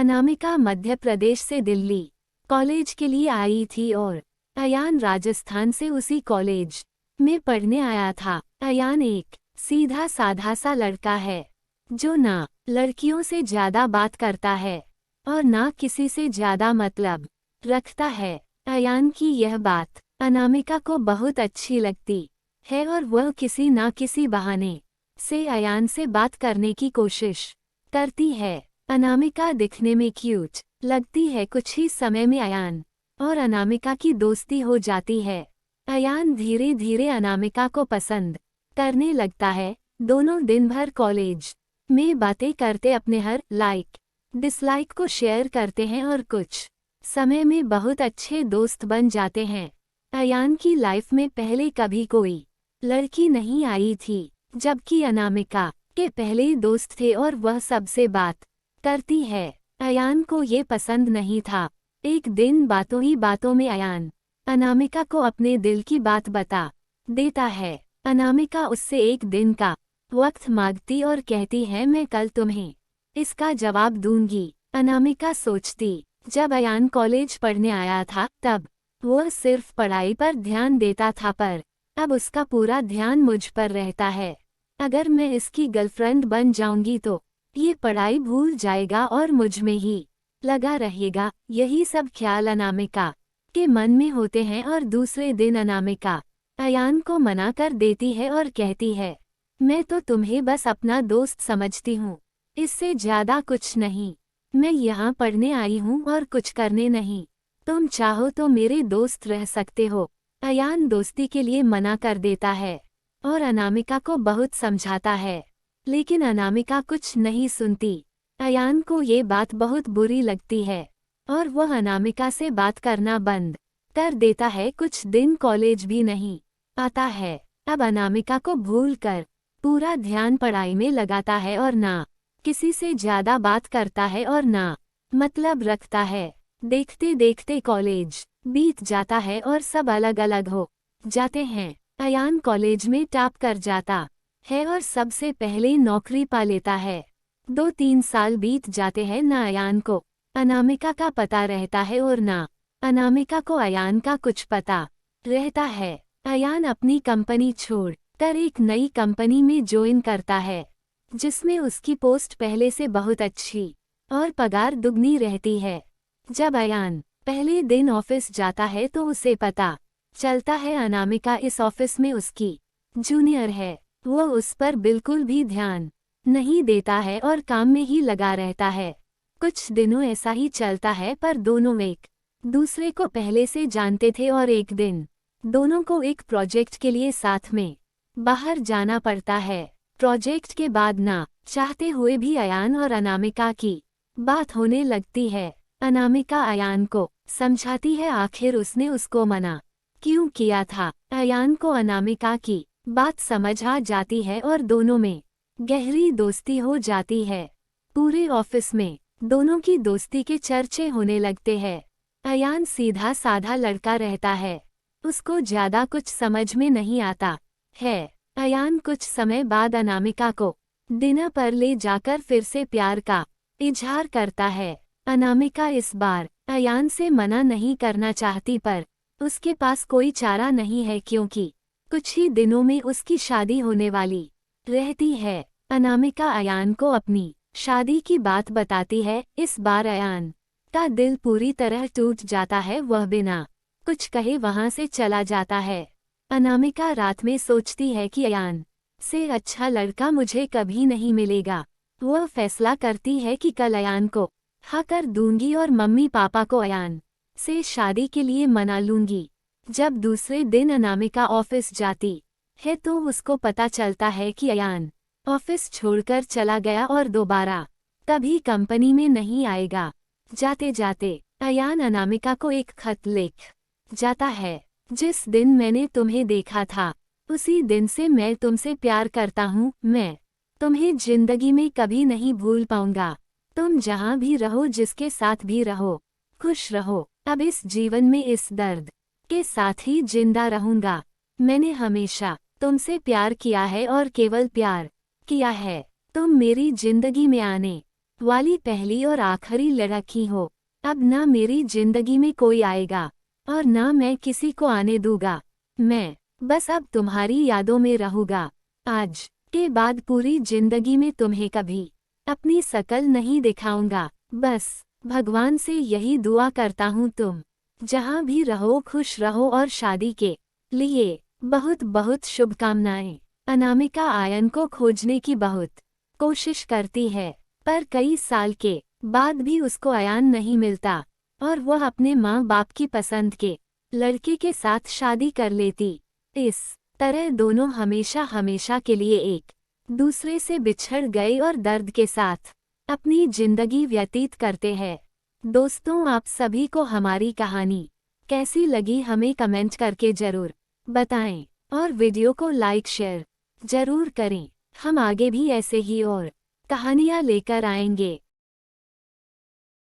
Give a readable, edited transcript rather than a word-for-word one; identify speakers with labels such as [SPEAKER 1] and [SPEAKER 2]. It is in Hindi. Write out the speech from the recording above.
[SPEAKER 1] अनामिका मध्य प्रदेश से दिल्ली कॉलेज के लिए आई थी और अयान राजस्थान से उसी कॉलेज में पढ़ने आया था। अयान एक सीधा साधा सा लड़का है जो ना लड़कियों से ज्यादा बात करता है और ना किसी से ज्यादा मतलब रखता है। अयान की यह बात अनामिका को बहुत अच्छी लगती है और वह किसी ना किसी बहाने से अयान से बात करने की कोशिश करती है। अनामिका दिखने में क्यूट लगती है। कुछ ही समय में अयान और अनामिका की दोस्ती हो जाती है। अयान धीरे धीरे अनामिका को पसंद करने लगता है। दोनों दिन भर कॉलेज में बातें करते अपने हर लाइक डिसलाइक को शेयर करते हैं और कुछ समय में बहुत अच्छे दोस्त बन जाते हैं। अयान की लाइफ में पहले कभी कोई लड़की नहीं आई थी, जबकि अनामिका के पहले दोस्त थे और वह सबसे बात करती है। अयान को ये पसंद नहीं था। एक दिन बातों ही बातों में अयान अनामिका को अपने दिल की बात बता देता है। अनामिका उससे एक दिन का वक्त मांगती और कहती है मैं कल तुम्हें इसका जवाब दूंगी। अनामिका सोचती जब अयान कॉलेज पढ़ने आया था तब वह सिर्फ पढ़ाई पर ध्यान देता था, पर अब उसका पूरा ध्यान मुझ पर रहता है। अगर मैं इसकी गर्लफ्रेंड बन जाऊंगी तो ये पढ़ाई भूल जाएगा और मुझ में ही लगा रहेगा। यही सब ख्याल अनामिका के मन में होते हैं और दूसरे दिन अनामिका अयान को मना कर देती है और कहती है मैं तो तुम्हें बस अपना दोस्त समझती हूँ, इससे ज्यादा कुछ नहीं। मैं यहाँ पढ़ने आई हूँ और कुछ करने नहीं। तुम चाहो तो मेरे दोस्त रह सकते हो। अयान दोस्ती के लिए मना कर देता है और अनामिका को बहुत समझाता है, लेकिन अनामिका कुछ नहीं सुनती। अयान को ये बात बहुत बुरी लगती है और वह अनामिका से बात करना बंद कर देता है। कुछ दिन कॉलेज भी नहीं आता है। अब अनामिका को भूल कर पूरा ध्यान पढ़ाई में लगाता है और ना किसी से ज्यादा बात करता है और ना मतलब रखता है। देखते देखते कॉलेज बीत जाता है और सब अलग अलग हो जाते हैं। अयान कॉलेज में टॉप कर जाता है और सबसे पहले नौकरी पा लेता है। 2-3 साल बीत जाते हैं। ना अयान को अनामिका का पता रहता है और ना अनामिका को अयान का कुछ पता रहता है। अयान अपनी कंपनी छोड़ कर एक नई कंपनी में ज्वाइन करता है, जिसमें उसकी पोस्ट पहले से बहुत अच्छी और पगार दुगनी रहती है। जब अयान पहले दिन ऑफिस जाता है तो उसे पता चलता है अनामिका इस ऑफिस में उसकी जूनियर है। वह उस पर बिल्कुल भी ध्यान नहीं देता है और काम में ही लगा रहता है। कुछ दिनों ऐसा ही चलता है, पर दोनों एक दूसरे को पहले से जानते थे और एक दिन दोनों को एक प्रोजेक्ट के लिए साथ में बाहर जाना पड़ता है। प्रोजेक्ट के बाद ना चाहते हुए भी अयान और अनामिका की बात होने लगती है। अनामिका अयान को समझाती है आखिर उसने उसको मना क्यों किया था। अयान को अनामिका की बात समझ आ जाती है और दोनों में गहरी दोस्ती हो जाती है। पूरे ऑफिस में दोनों की दोस्ती के चर्चे होने लगते हैं। अयान सीधा साधा लड़का रहता है, उसको ज्यादा कुछ समझ में नहीं आता है। अयान कुछ समय बाद अनामिका को डिनर पर ले जाकर फिर से प्यार का इजहार करता है। अनामिका इस बार अयान से मना नहीं करना चाहती, पर उसके पास कोई चारा नहीं है क्योंकि कुछ ही दिनों में उसकी शादी होने वाली रहती है। अनामिका अयान को अपनी शादी की बात बताती है। इस बार अयान का दिल पूरी तरह टूट जाता है। वह बिना कुछ कहे वहां से चला जाता है। अनामिका रात में सोचती है कि अयान से अच्छा लड़का मुझे कभी नहीं मिलेगा। वह फैसला करती है कि कल अयान को हाँ कर दूंगी और मम्मी पापा को अयान से शादी के लिए मना लूंगी। जब दूसरे दिन अनामिका ऑफिस जाती है तो उसको पता चलता है कि अयान ऑफिस छोड़कर चला गया और दोबारा कभी कंपनी में नहीं आएगा। जाते जाते अयान अनामिका को एक खत लिख जाता है। जिस दिन मैंने तुम्हें देखा था उसी दिन से मैं तुमसे प्यार करता हूँ। मैं तुम्हें जिंदगी में कभी नहीं भूल पाऊंगा। तुम जहाँ भी रहो, जिसके साथ भी रहो, खुश रहो। अब इस जीवन में इस दर्द के साथ ही जिंदा रहूंगा। मैंने हमेशा तुमसे प्यार किया है और केवल प्यार किया है। तुम मेरी जिंदगी में आने वाली पहली और आखिरी लड़की हो। अब ना मेरी जिंदगी में कोई आएगा और ना मैं किसी को आने दूंगा। मैं बस अब तुम्हारी यादों में रहूंगा। आज के बाद पूरी जिंदगी में तुम्हें कभी अपनी शकल नहीं दिखाऊंगा। बस भगवान से यही दुआ करता हूँ तुम जहाँ भी रहो खुश रहो और शादी के लिए बहुत बहुत शुभकामनाएं। अनामिका आयन को खोजने की बहुत कोशिश करती है पर कई साल के बाद भी उसको अयान नहीं मिलता और वह अपने माँ बाप की पसंद के लड़के के साथ शादी कर लेती। इस तरह दोनों हमेशा हमेशा के लिए एक दूसरे से बिछड़ गए और दर्द के साथ अपनी जिंदगी व्यतीत करते हैं। दोस्तों, आप सभी को हमारी कहानी कैसी लगी हमें कमेंट करके जरूर बताएं और वीडियो को लाइक शेयर जरूर करें। हम आगे भी ऐसे ही और कहानियाँ लेकर आएंगे।